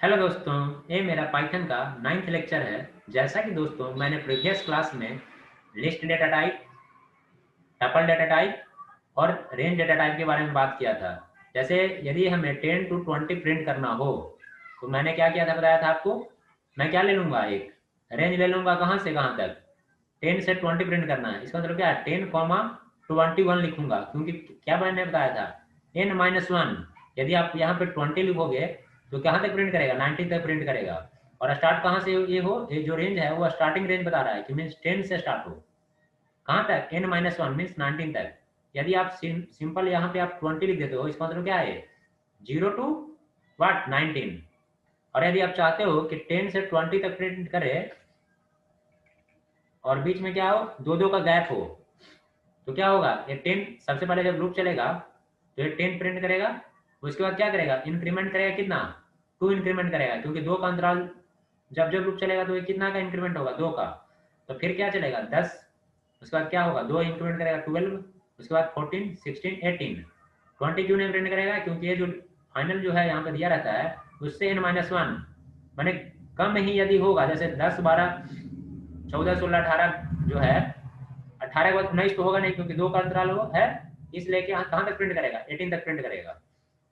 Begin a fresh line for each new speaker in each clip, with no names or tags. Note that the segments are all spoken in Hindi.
हेलो दोस्तों, ये मेरा पाइथन का 9th लेक्चर है। जैसा कि दोस्तों मैंने प्रीवियस क्लास में list data type, tuple data type और रेंज डेटा टाइप के बारे में बात किया था। जैसे यदि हमें 10 to 20 प्रिंट करना हो तो मैंने क्या किया था, बताया था आपको। मैं क्या ले लूँगा, एक रेंज ले लूँगा। कहाँ से कहाँ तक? 10 से 20 प्रिंट करना है। इसका मतलब क्या है, 10, 21 लिखूंगा, क्योंकि क्या मैंने बताया था, n-1। यदि आप यहाँ पे 20 लिखोगे तो कहाँ तक प्रिंट करेगा, 19 तक प्रिंट करेगा। और स्टार्ट कहाँ से ये हो, ये जो रेंज है वो स्टार्टिंग रेंज बता रहा है कि मीन्स 10 से स्टार्ट हो। कहाँ तक, n-1 मीन्स 19 तक। यदि आप सिंपल यहाँ पे आप 20 लिख देते हो, इसका मतलब क्या है, 0 to 19। और यदि आप चाहते हो कि 10 से 20 तक प्रिंट करे और बीच में क्या हो, दो दो का गैप हो, तो क्या होगा, ये 10 सबसे पहले जब लूप चलेगा तो ये 10 प्रिंट करेगा। उसके बाद क्या करेगा, इंक्रीमेंट करेगा। कितना, 2 इंक्रीमेंट करेगा, क्योंकि 2 का अंतराल जब जब लूप चलेगा तो ये कितना का इंक्रीमेंट होगा, 2 का। तो फिर क्या चलेगा, 10। उसके बाद क्या होगा, 2 इंक्रीमेंट करेगा, 12। उसके बाद 14, 16, 18। 20 क्यों नहीं प्रिंट करेगा, क्योंकि ये जो फाइनल जो है यहाँ पे दिया रहता है उससे n-1 मैंने कम ही यदि होगा, जैसे 10, 12, 14, 16, 18 जो है, 18 के बाद 19 तो होगा नहीं, क्योंकि 2 का अंतराल हो है। इसलिए कि कहाँ तक प्रिंट करेगा, 18 तक प्रिंट करेगा।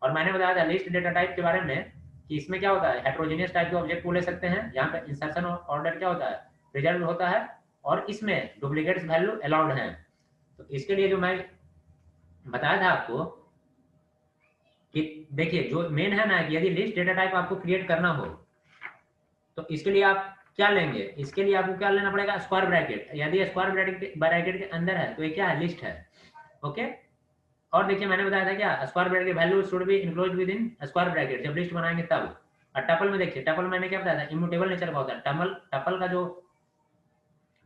और मैंने बताया था लिस्ट डेटा टाइप के बारे में कि इसमें क्या होता है, हेट्रोजीनियस टाइप के ऑब्जेक्ट को ले सकते हैं। यहाँ पे इंसर्शन ऑर्डर क्या होता है, रिजल्ट होता है। और इसमें डुप्लीकेट्स वैल्यू अलाउड हैं। तो इसके लिए जो मैं बताया था आपको कि देखिए, जो मेन है ना, कि यदि लिस्ट डेटा टाइप आपको क्रिएट करना हो तो इसके लिए आप क्या लेंगे, इसके लिए आपको क्या लेना पड़ेगा, स्क्वायर ब्रैकेट। यदि स्क्वायर ब्रैकेट के अंदर है तो ये क्या है, लिस्ट है। ओके। और देखिए, मैंने बताया था क्या, स्क्वायर ब्रैकेट की value should be enclose with in square bracket, जब लिस्ट बनाएंगे तब। और टपल में देखिए, टपल मैंने क्या बताया था, इम्यूटेबल नेचर का होता है। टपल का जो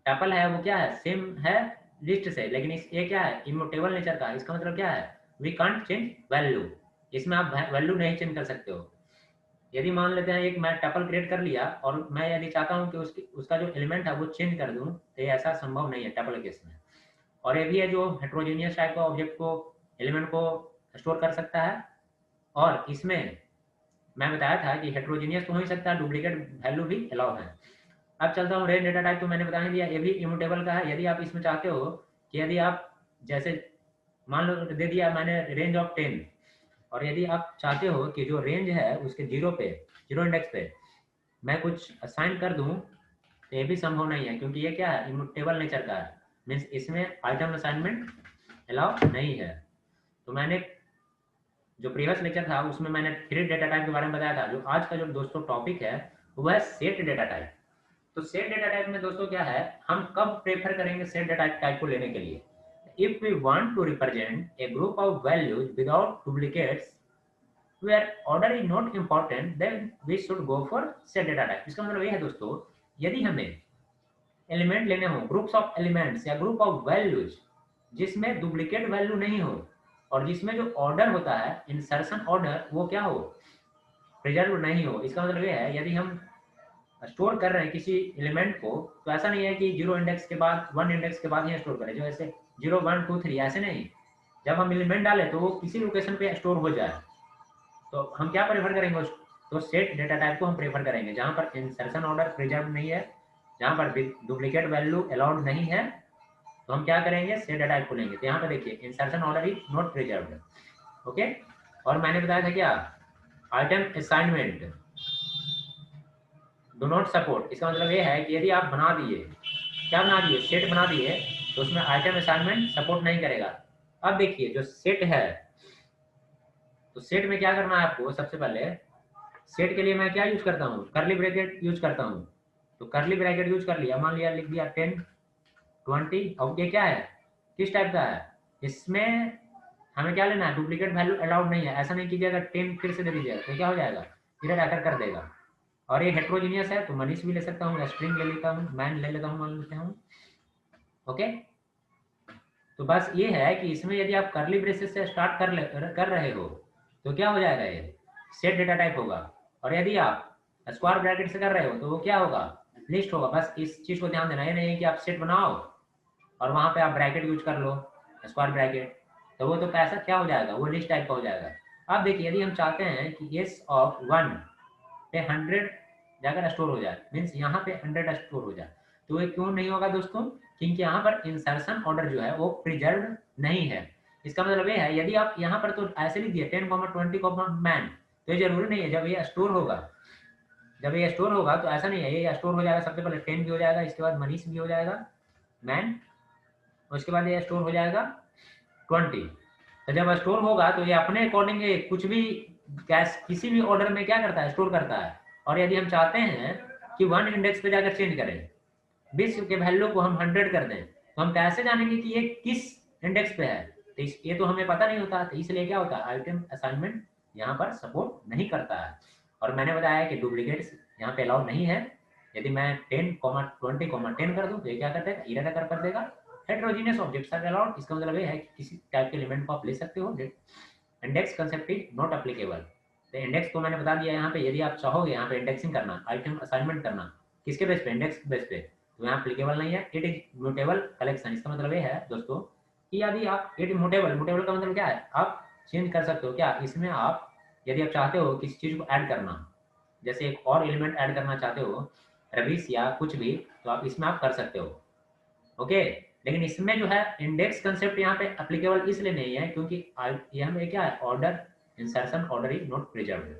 टपल है वो क्या है, सेम है लिस्ट से, लेकिन इस ये क्या है, इम्यूटेबल नेचर का। इसका मतलब क्या है, वी कांट चेंज वैल्यू। इसमें आप वैल्यू नहीं चेंज कर सकते हो। यदि मान लेते हैं एक मैं टपल क्रिएट कर लिया और मैं यदि चाहता हूं कि उसका जो एलिमेंट है वो चेंज कर दूं, तो ये ऐसा संभव नहीं है टपल केस में। और ये भी है जो हेट्रोजीनियस टाइप का ऑब्जेक्ट को, एलिमेंट को स्टोर कर सकता है। और इसमें मैं बताया था कि हेट्रोजीनियस तो हो ही सकता है, डुप्लीकेट वैल्यू भी अलाउ है। अब चलता हूँ रेंज डेटा टाइप, तो मैंने बता ही दिया, ये भी इम्यूटेबल का है। यदि आप इसमें चाहते हो कि यदि आप जैसे मान लो दे दिया मैंने रेंज ऑफ 10, और यदि आप चाहते हो कि जो रेंज है उसके जीरो इंडेक्स पे मैं कुछ असाइन कर दूं, तो ये भी संभव नहीं है, क्योंकि ये क्या है, इम्यूटेबल नेचर का है। मीन्स इसमें आइटम असाइनमेंट अलाउ नहीं है। तो मैंने जो प्रीवियस लेक्चर था उसमें मैंने थ्री डेटा टाइप के बारे में बताया था। जो आज का जो दोस्तों टॉपिक है वो है सेट डेटा टाइप। तो सेट डेटा टाइप में दोस्तों क्या है, हम कब प्रेफर करेंगे सेट डेटा टाइप को लेने के लिए, if we want to represent a group of values without duplicates where order is not important, then we should go for set data type। इसका मतलब ये है दोस्तों, यदि हमें एलिमेंट लेने हो, ग्रुप्स ऑफ एलिमेंट्स या ग्रुप ऑफ वैल्यूज जिसमें डुप्लीकेट वैल्यू नहीं हो, और जिसमें जो ऑर्डर होता है इंसर्शन ऑर्डर वो क्या हो, प्रिजर्व नहीं हो। इसका मतलब ये है, यदि हम स्टोर कर रहे हैं किसी एलिमेंट को, तो ऐसा नहीं है कि 0 इंडेक्स के बाद 1 इंडेक्स के बाद ही स्टोर करें, जो ऐसे 0, 1, 2, 3 ऐसे नहीं। जब हम एलिमेंट डालें तो वो किसी लोकेशन पे स्टोर हो जाए। तो हम क्या प्रेफर करेंगे, तो सेट डेटा टाइप को हम प्रेफर करेंगे जहां पर इंसर्शन ऑर्डर प्रिजर्व नहीं है, जहां पर डुप्लीकेट वैल्यू अलाउड नहीं है। तो हम क्या करेंगे, सेट डेटा टाइप को लेंगे। तो यहाँ पे देखिए, insertion order is not preserved. Okay. और मैंने बताया था क्या, item assignment do not support. इसका मतलब ये है कि यदि आप बना दिए, क्या बना दिए, सेट बना दिए, तो उसमें आइटम असाइनमेंट सपोर्ट नहीं करेगा। अब देखिए, जो सेट है, तो सेट में क्या करना है आपको, सबसे पहले सेट के लिए मैं क्या यूज करता हूँ, करली ब्रैकेट यूज करता हूँ। तो करली ब्रैकेट यूज कर लिया, मान लिया लिख दिया 10, 20। अब ये क्या है, किस टाइप का है, इसमें हमें क्या लेना है, डुप्लीकेट वैल्यू अलाउड नहीं है। ऐसा नहीं कीजिएगा 10 फिर से दे दीजिएगा, तो क्या हो जाएगा, इधर आकर कर देगा। और ये हेट्रोजीनियस है तो मनीष भी ले सकता हूँ, स्ट्रिंग ले लेता हूँ, मैन ले लेता हूँ, मान लेते हूँ। ओके। तो बस ये है कि इसमें यदि आप करली ब्रेसेस से स्टार्ट कर रहे हो तो क्या हो जाएगा, ये सेट डेटा टाइप होगा। और यदि आप स्क्वायर ब्रैकेट से कर रहे हो तो वो क्या होगा, लिस्ट होगा। बस इस चीज को ध्यान देना, ये नहीं है कि आप सेट बनाओ और वहां पे आप ब्रैकेट यूज कर लो, स्क्वायर ब्रैकेट, तो वो तो पैसा क्या हो जाएगा, वो लिस्ट टाइप का हो जाएगा। अब देखिए, यदि हम चाहते हैं कि एस ऑफ 1 पे 100 जाकर स्टोर हो जाए, मीन्स यहाँ पे 100 स्टोर हो जाए। तो ये क्यों नहीं होगा दोस्तों? क्योंकि यहाँ पर इंसर्शन ऑर्डर जो है वो प्रिजर्व नहीं है। इसका मतलब ये है, यदि आप यहाँ पर तो ऐसे लिख दिए 10, 20, मैन, तो ये जरूरी नहीं है। जब ये स्टोर होगा, जब ये स्टोर होगा तो ऐसा नहीं है, ये स्टोर हो जाएगा, सबसे पहले 10 भी हो जाएगा, इसके बाद मनीष भी हो जाएगा, मैन, उसके बाद ये स्टोर हो जाएगा 20। तो जब स्टोर होगा तो ये अपने अकॉर्डिंग कुछ भी कैश किसी भी ऑर्डर में क्या करता है, स्टोर करता है। और यदि हम चाहते हैं कि 1 इंडेक्स पे जाकर चेंज करें, 20 के वैल्यू को हम 100 कर दें, तो हम कैसे जानेंगे कि ये किस इंडेक्स पे है? तो ये तो हमें पता नहीं होता। तो इसलिए क्या होता है, आइटम असाइनमेंट यहाँ पर सपोर्ट नहीं करता है। और मैंने बताया कि डुप्लीकेट्स यहाँ पे अलाउड नहीं है। यदि मैं 10, 20, 10 कर दूं तो ये क्या कर देगा, इरर कर देगा। हेटेरोजेनियस ऑब्जेक्ट्स आर अलाउड, इसका मतलब ये है कि किसी टाइप के एलिमेंट को आप ले सकते हो। Index concept is not applicable. तो इंडेक्स को मैंने बता दिया यहाँ पे, यदि आप चाहोगे यहाँ पे इंडेक्सिंग करना, आइटम असाइनमेंट करना, किसके बेस पे, इंडेक्स बेस पे, तो यहाँ एप्लीकेबल नहीं है। It is mutable collection. इसका मतलब ये है दोस्तों कि यदि आप इट म्यूटेबल, म्यूटेबल का मतलब क्या है, आप चेंज कर सकते हो क्या इसमें। आप यदि आप चाहते हो किसी चीज को ऐड करना, जैसे एक और एलिमेंट ऐड करना चाहते हो, रविश या कुछ भी, तो आप इसमें आप कर सकते हो। ओके, लेकिन इसमें जो है इंडेक्स कंसेप्ट यहाँ पे एप्लीकेबल इसलिए नहीं है क्योंकि यहाँ में क्या है, order insertion order is not preserved.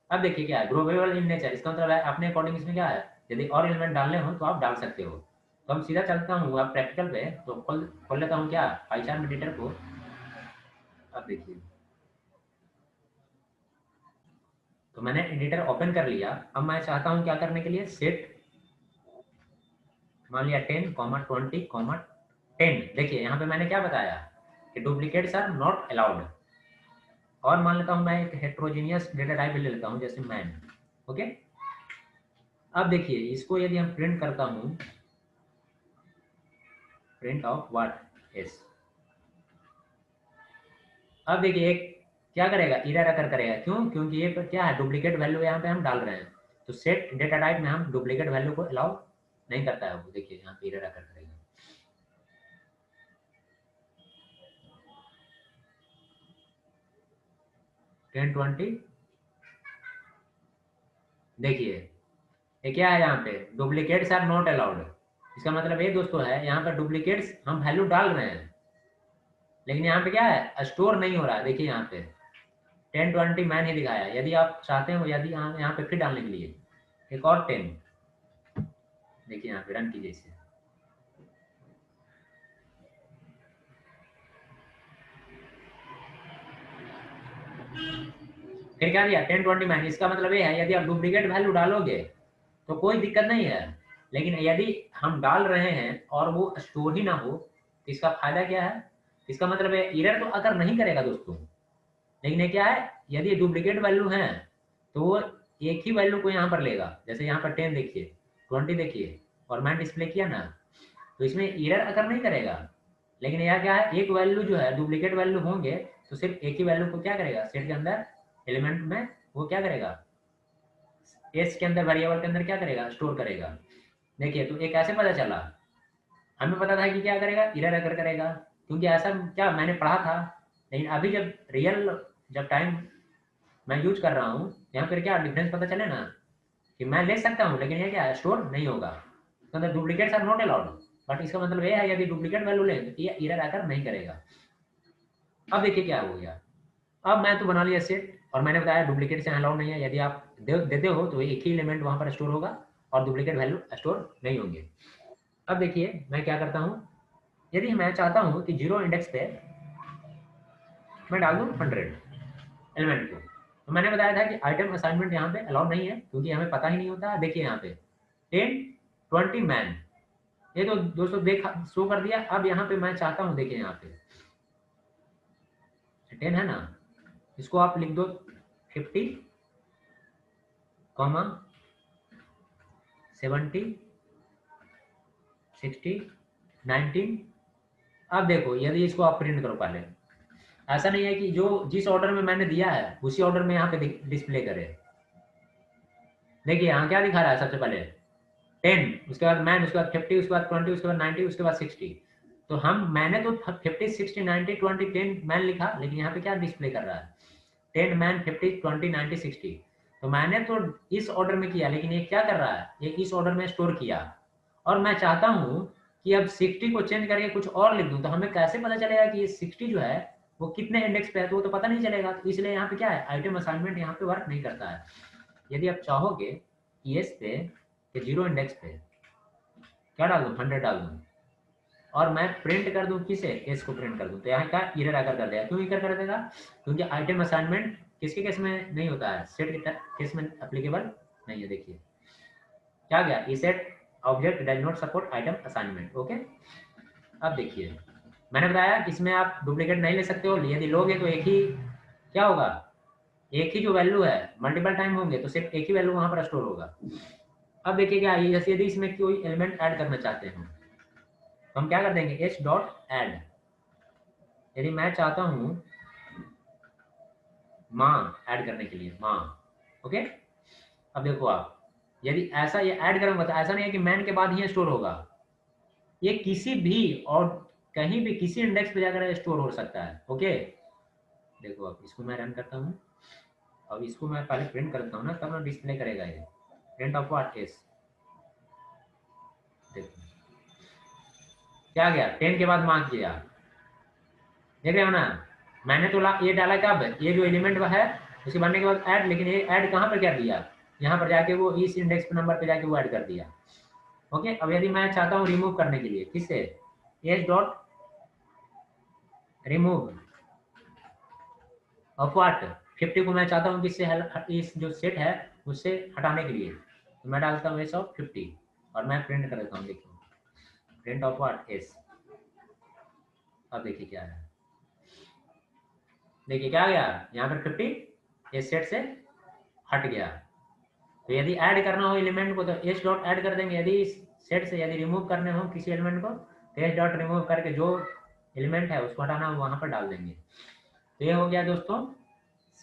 अब देखिए क्या है, ग्रोवेबल इन नेचर, इसका मतलब है अपने अकॉर्डिंग इसमें क्या है, यदि और एलिमेंट डालने हो तो आप डाल सकते हो। तो हम सीधा चलता हूँ अब प्रैक्टिकल पे, तो खोल लेता हूँ क्या पाइचार्ट एडिटर को। अब देखिए, तो मैंने एडिटर ओपन कर लिया। अब मैं चाहता हूँ क्या करने के लिए, सेट मान लिया 10, 20, 10। देखिए यहाँ पे मैंने क्या बताया कि डुप्लीकेट्स आर नॉट अलाउड। और मान लेता हूँ मैं एक हेट्रोजीनियस डेटा टाइप ले लेता हूँ, जैसे मैन। ओके, अब देखिए इसको यदि हम प्रिंट करता हूँ, प्रिंट ऑफ व्हाट एस, अब देखिए एक क्या करेगा, इरर अकर करेगा। क्यों? क्योंकि ये क्या है, डुप्लीकेट वैल्यू यहाँ पे हम डाल रहे हैं। तो सेट डेटा टाइप में हम डुप्लीकेट वैल्यू को अलाउ नहीं करता है वो। देखिए यहाँ पे इरर अकर करेगा। 10, 20, देखिए ये क्या है, यहाँ पे डुप्लीकेट्स आर नॉट अलाउड। इसका मतलब ये दोस्तों है, यहाँ पर डुप्लीकेट्स हम वैल्यू डाल रहे हैं, लेकिन यहाँ पे क्या है, स्टोर नहीं हो रहा है। देखिए यहाँ पे 10, 20 मैन ही दिखाया। यदि आप चाहते हो, यदि यहाँ पे फिर डालने के लिए एक और 10, देखिए यहाँ पे रन कीजिए इसे, फिर क्या दिया, 10, 20 मैन। इसका मतलब ये है, यदि आप डुप्लीकेट वैल्यू डालोगे तो कोई दिक्कत नहीं है, लेकिन यदि हम डाल रहे हैं और वो स्टोर ही ना हो तो इसका फायदा क्या है। इसका मतलब है इरर तो अगर नहीं करेगा दोस्तों, लेकिन ये क्या है, यदि डुप्लीकेट वैल्यू है तो वो एक ही वैल्यू को यहाँ पर लेगा। जैसे यहाँ पर 10 देखिए, 20 देखिए, और मैंने डिस्प्ले किया ना, तो इसमें इरर अगर नहीं करेगा। लेकिन यह क्या है, एक वैल्यू जो है, डुप्लीकेट वैल्यू होंगे तो सिर्फ एक ही वैल्यू को क्या करेगा, सेट के अंदर एलिमेंट में वो क्या करेगा, एस के अंदर वेरिएबल के अंदर क्या करेगा, स्टोर करेगा। देखिए तो एक ऐसे पता चला, हमें पता था कि क्या करेगा, इरर अगर करेगा, क्योंकि ऐसा क्या मैंने पढ़ा था। लेकिन अभी जब रियल, जब टाइम मैं यूज कर रहा हूँ, यहाँ पर क्या डिफरेंस पता चले ना, कि मैं ले सकता हूँ लेकिन ये क्या स्टोर नहीं होगा। तो मतलब duplicates are not allowed, but इसका मतलब ये है यदि डुप्लीकेट वैल्यू ले तो ये इरर आकर नहीं करेगा। अब देखिए क्या हो गया, अब मैं तो बना लिया सेट, और मैंने बताया डुप्लीकेट से अलाउड नहीं है। यदि आप देते हो तो एक ही एलिमेंट वहां पर स्टोर होगा और डुप्लीकेट वैल्यू स्टोर नहीं होंगे। अब देखिए मैं क्या करता हूँ, यदि मैं चाहता हूँ कि 0 इंडेक्स पे मैं डाल दूँ 100 एलिमेंट को, तो मैंने बताया था कि आइटम असाइनमेंट यहाँ पे अलाउड नहीं है क्योंकि हमें पता ही नहीं होता। देखिए यहाँ पे 10, 20 मैन, ये तो दोस्तों देखा शो कर दिया। अब यहाँ पे मैं चाहता हूँ, देखिए यहाँ पे 10 है ना, इसको आप लिख दो 50, 70, 60, 19। अब देखो यदि इसको आप प्रिंट करो, पहले ऐसा नहीं है कि जो जिस ऑर्डर में मैंने दिया है उसी ऑर्डर में यहाँ पे डिस्प्ले करे। देखिए यहाँ क्या दिखा रहा है, सबसे पहले 10, उसके बाद मैन, उसके बाद 50, उसके बाद 20, उसके बाद 90, उसके बाद 60। तो मैंने तो 50, 60, 90, 20, 10 मैन लिखा, लेकिन यहाँ पे क्या डिस्प्ले कर रहा है, 10 मैन, 50, 20, 90, 60। तो मैंने तो इस ऑर्डर में किया, लेकिन ये क्या कर रहा है, ये इस ऑर्डर में स्टोर किया, और मैं चाहता हूँ कि अब 60 को चेंज करके कुछ और लिख दूं, तो हमें कैसे पता चलेगा कि ये 60 जो है वो कितने इंडेक्स पे है, तो वो तो पता नहीं चलेगा। तो इसलिए यहाँ पे क्या है, आइटम असाइनमेंट यहाँ पे वर्क नहीं करता है। यदि आप चाहोगे कि एस पे 0 इंडेक्स पे क्या डाल दूँ, 100 डाल दूँ, और मैं प्रिंट कर दूं किसे, एस को प्रिंट कर दूं, तो यहाँ का एरर आकर कर देगा। क्यों एरर कर देगा, क्योंकि आइटम असाइनमेंट किसके केस में नहीं होता है, सेट के केस में एप्लीकेबल नहीं है। देखिए क्या गया, E set object does not support item assignment. Okay, अब देखिए मैंने बताया कि इसमें आप डुप्लीकेट नहीं ले सकते हो, यदि लोगे तो एक ही क्या होगा, एक ही जो वैल्यू है मल्टीपल टाइम होंगे तो सिर्फ एक ही वैल्यू वहां पर स्टोर होगा। अब देखिए क्या है, जैसे यदि इसमें कोई एलिमेंट ऐड करना चाहते हैं तो हम क्या कर देंगे, एच डॉट एड। यदि मैं चाहता हूं माँ ऐड करने के लिए माँ, ओके। अब देखो आप, यदि ऐसा ये ऐड करूंगा तो ऐसा नहीं है कि मैन के बाद ही स्टोर होगा, ये किसी भी और कहीं भी किसी इंडेक्स पे जाकर स्टोर हो सकता है। ओके, देखो अब इसको मैं रन करता हूँ, अब इसको मैं पहले प्रिंट करता हूँ ना, तब ना डिस्प्ले करेगा ये, प्रिंट ऑफ व्हाट इज। देखो क्या गया, 10 के बाद मार्क किया, देख रहे हो ना, मैंने तो ये डाला कब, ये जो एलिमेंट है उसके बनने के बाद ऐड, लेकिन ये ऐड कहाँ पर कर दिया, यहाँ पर जाके वो इस इंडेक्स नंबर पे जाके वो ऐड कर दिया। ओके, अब यदि मैं चाहता हूँ रिमूव करने के लिए, किससे, H dot remove of what 50 को मैं चाहता हूँ किससे, इस जो सेट है उससे हटाने के लिए, तो मैं डालता हूँ एस ऑफ 50 और मैं प्रिंट कर देता हूँ। देखिए प्रिंट ऑफ व्हाट एस, अब देखिए क्या है, देखिए क्या गया, यहाँ पर 50 इस सेट से हट गया। तो यदि ऐड करना हो एलिमेंट को तो एच डॉट ऐड कर देंगे, यदि इस सेट से यदि रिमूव करने हो किसी एलिमेंट को तो एच डॉट रिमूव करके जो एलिमेंट है उसको हटाना वहां पर डाल देंगे। तो ये हो गया दोस्तों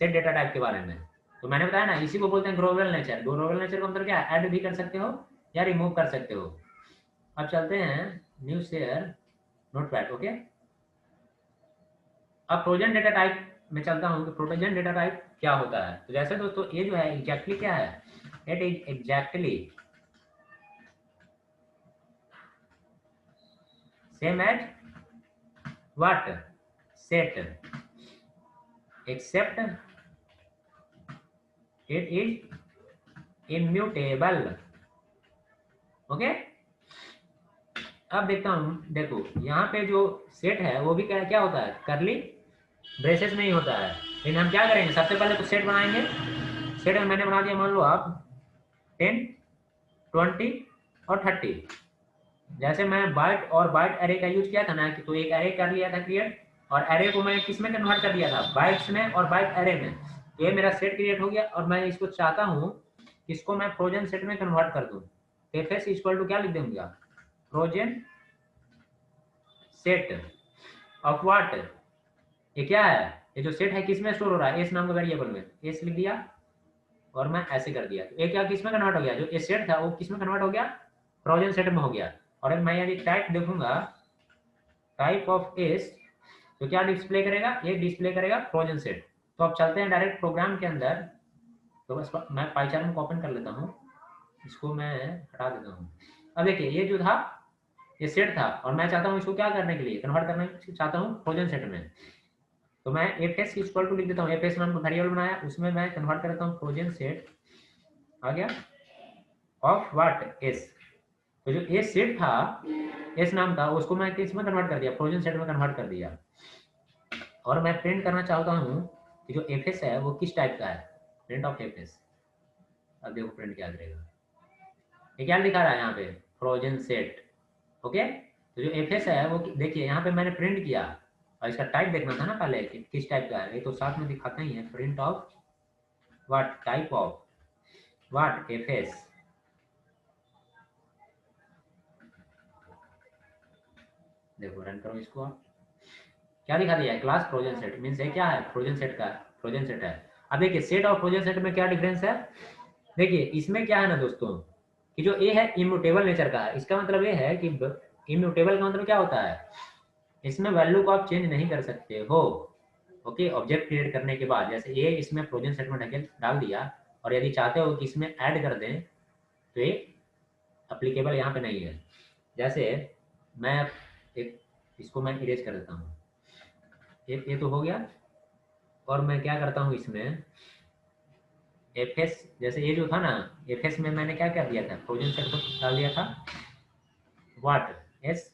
सेट डेटा टाइप के बारे में। तो मैंने बताया ना, इसी को बोलते हैं ग्लोबल नेचर। ग्लोबल नेचर का मतलब क्या है, ऐड भी कर सकते हो या रिमूव कर सकते हो। अब चलते हैं न्यू शेयर नोटपैड। ओके, अब प्रोजेन डेटा टाइप में चलता हूँ कि प्रोजेन डेटा टाइप क्या होता है। तो जैसे दोस्तों ये जो है एग्जैक्टली क्या है, it is exactly same as what set except it is immutable. Okay, अब देखता हूँ, देखो यहाँ पे जो सेट है वो भी क्या क्या होता है, करली ब्रेसेस में ही होता है। लेकिन हम क्या करेंगे, सबसे पहले तो सेट बनाएंगे। सेट में मैंने बना दिया, मान लो आप 10 20 और 30। जैसे मैं बाइट और बाइट एरे का यूज किया था ना, कि तो एक एरे कर लिया था क्रिएट, और एरे को मैं किस में कन्वर्ट कर दिया था, बाइट्स में और बाइट एरे में। ये मेरा सेट क्रिएट हो गया और मैं इसको चाहता हूँ इसको मैं फ्रोजन सेट में कन्वर्ट कर दूँ। एफ इक्वल टू क्या लिख दूंगा, फ्रोजन सेट ऑफ व्हाट, ये क्या है, ये जो सेट है किस में स्टोर हो रहा है, एस नाम का वेरिएबल में, एस लिख दिया और मैं ऐसे कर दिया। तो ये क्या किस में कन्वर्ट हो गया, जो ये सेट था वो किस में कन्वर्ट हो गया, फ्रोजन सेट में हो गया। और मैं यदि टाइप देखूंगा टाइप ऑफ एस, तो क्या डिस्प्ले करेगा, ये डिस्प्ले करेगा फ्रोजन सेट। तो अब चलते हैं डायरेक्ट प्रोग्राम के अंदर। तो बस मैं पाइचार्ट को ओपन कर लेता हूँ, इसको मैं हटा देता हूँ। अब देखिए ये जो था ये सेट था और मैं चाहता हूँ इसको क्या करने के लिए, कन्वर्ट करना चाहता हूँ फ्रोजन सेट में। तो मैं एफ एस इक्वल टू लिख देता हूँ, एफ एस नाम का वेरिएबल बनाया, उसमें मैं कन्वर्ट कर देता हूँ फ्रोजन सेट आ गया ऑफ व्हाट एस। तो जो एस सेट था एस नाम का, उसको मैं किस में कन्वर्ट कर दिया, फ्रोजन सेट में कन्वर्ट कर दिया। और मैं प्रिंट करना चाहता हूँ कि जो एफ एस है वो किस टाइप का है, प्रिंट ऑफ एफ एस। अब देखो प्रिंट क्या करेगा, ये क्या लिखा रहा है यहाँ पे, फ्रोजन सेट। ओके, तो जो एफ एस है वो देखिए यहाँ पे मैंने प्रिंट किया, और इसका टाइप देखना था ना पहले कि किस टाइप का है, ये तो साथ में दिखाता ही है, print of what type of what F S. देखो रन करो इसको, आप क्या दिखा दिया है, क्लास फ्रोजन सेट मीन्स ये क्या है, फ्रोजन सेट का फ्रोजन सेट है। अब देखिए सेट और फ्रोजन सेट में क्या डिफरेंस है, देखिए इसमें क्या है ना दोस्तों कि जो ए है इम्यूटेबल नेचर का है। इसका मतलब ये है कि इम्यूटेबल का मतलब क्या होता है, इसमें वैल्यू को आप चेंज नहीं कर सकते हो। ओके, ऑब्जेक्ट क्रिएट करने के बाद जैसे ए इसमें फ्रोजन सेट में डाल दिया और यदि चाहते हो कि इसमें ऐड कर दें तो ये अप्लीकेबल यहाँ पे नहीं है। जैसे मैं एक इसको मैं इरेज कर देता हूँ, ये तो हो गया। और मैं क्या करता हूँ इसमें एफएस, जैसे ये जो था ना एफएस में मैंने क्या कर दिया था, फ्रोजन सेट को डाल दिया था व्हाट एस,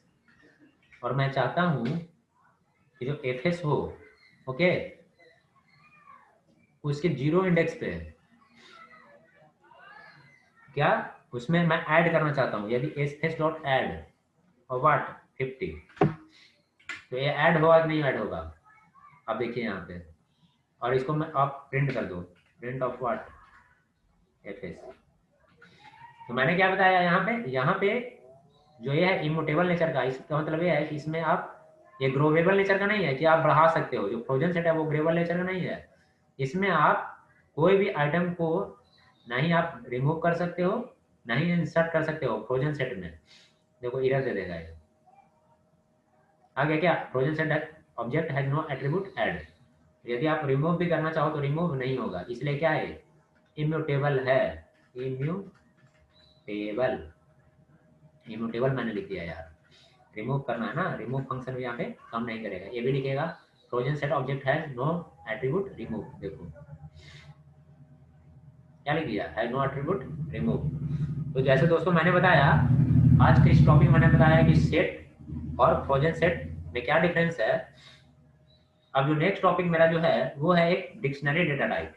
और मैं चाहता हूँ कि जो एफएस हो ओके उसके 0 इंडेक्स पे क्या उसमें मैं ऐड करना चाहता हूँ, यदि एस डॉट ऐड और व्हाट 50, तो ये ऐड होगा कि नहीं ऐड होगा, आप देखिए यहाँ पे। और इसको मैं आप प्रिंट कर दो, प्रिंट ऑफ व्हाट एफएस। तो मैंने क्या बताया यहाँ पे जो ये है इम्यूटेबल नेचर का, इसका मतलब ये है कि इसमें आप ये ग्रोवेबल नेचर का नहीं है कि आप बढ़ा सकते हो, जो फ्रोजन सेट है वो ग्रेबल नेचर का नहीं है। इसमें आप कोई भी आइटम को नहीं आप रिमूव कर सकते हो नहीं इंसर्ट कर सकते हो फ्रोजन सेट में। देखो एरर दे देगा ये आगे क्या, frozen set object has no attribute add. यदि आप रिमूव भी करना चाहो तो रिमूव नहीं होगा, इसलिए क्या है इम्यूटेबल है। इम्यूटेबल, इम्यूटेबल मैंने लिख दिया यार, रिमूव करना है ना, रिमूव फंक्शन भी यहाँ पे काम नहीं करेगा। ये भी लिखेगा frozen set object has no attribute remove, देखो क्या लिख दिया, हैज नो एट्रीब्यूट रिमूव। तो जैसे दोस्तों मैंने बताया आज के इस टॉपिक मैंने बताया कि सेट और फ्रोजन सेट में क्या डिफरेंस है। अब जो नेक्स्ट टॉपिक मेरा जो है वो है एक डिक्शनरी डेटा टाइप।